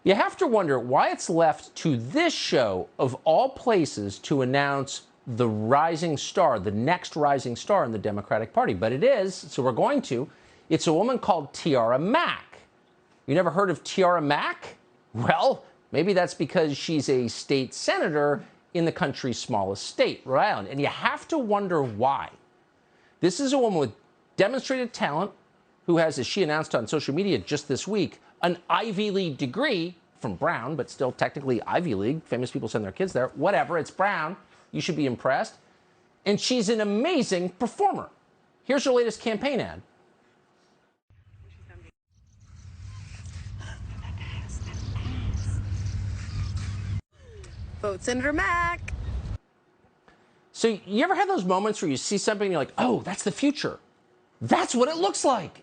You have to wonder why it's left to this show, of all places, to announce the rising star, the next rising star in the Democratic Party. But it is, so we're going to. It's a woman called TIARA Mack. You never heard of TIARA Mack? Well, maybe that's because she's a state senator in the country's smallest state, Rhode Island. And you have to wonder why. This is a woman with demonstrated talent who has, as she announced on social media just this week, an Ivy League degree from Brown, but still technically Ivy League. Famous people send their kids there. Whatever, it's Brown. You should be impressed. And she's an amazing performer. Here's her latest campaign ad. Vote Senator Mack. So you ever had those moments where you see something and you're like, oh, that's the future. That's what it looks like.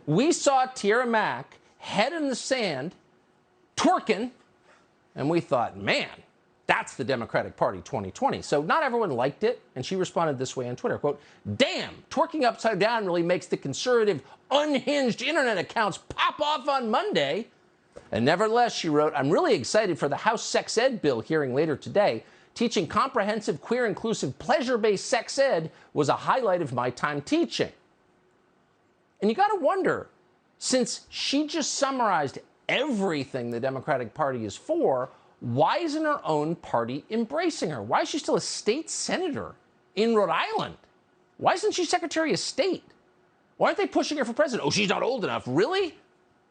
We saw TIARA Mack head in the sand, twerking, and we thought, man, that's the Democratic Party 2020. So not everyone liked it, and she responded this way on Twitter, quote, damn, twerking upside down really makes the conservative, unhinged internet accounts pop off on Monday. And nevertheless, she wrote, I'm really excited for the House sex ed bill hearing later today. Teaching comprehensive, queer, inclusive, pleasure-based sex ed was a highlight of my time teaching. And you got to wonder, since she just summarized everything the Democratic Party is for, why isn't her own party embracing her? Why is she still a state senator in Rhode Island? Why isn't she Secretary of State? Why aren't they pushing her for president? Oh, she's not old enough. Really?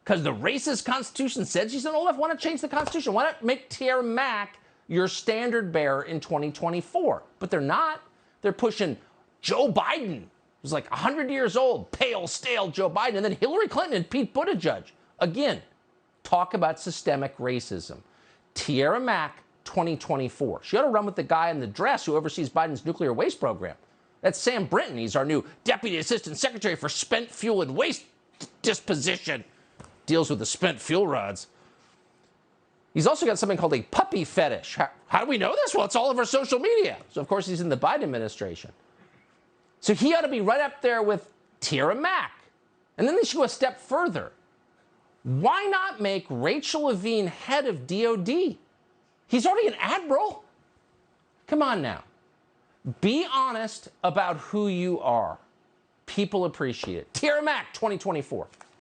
Because the racist Constitution said she's not old enough? Why not change the Constitution? Why not make TIARA Mack your standard bearer in 2024? But they're not. They're pushing Joe Biden, who's like 100 years old, pale, stale Joe Biden, and then Hillary Clinton and Pete Buttigieg. Again, talk about systemic racism. TIARA Mack, 2024. She ought to run with the guy in the dress who oversees Biden's nuclear waste program. That's Sam Brinton. He's our new Deputy Assistant Secretary for Spent Fuel and Waste Disposition. Deals with the spent fuel rods. He's also got something called a puppy fetish. How do we know this? Well, it's all over social media. So, of course, he's in the Biden administration. So he ought to be right up there with TIARA Mack. And then they should go a step further. Why not make Rachel Levine head of DOD? He's already an admiral. Come on now. Be honest about who you are. People appreciate it. TIARA Mack, 2024.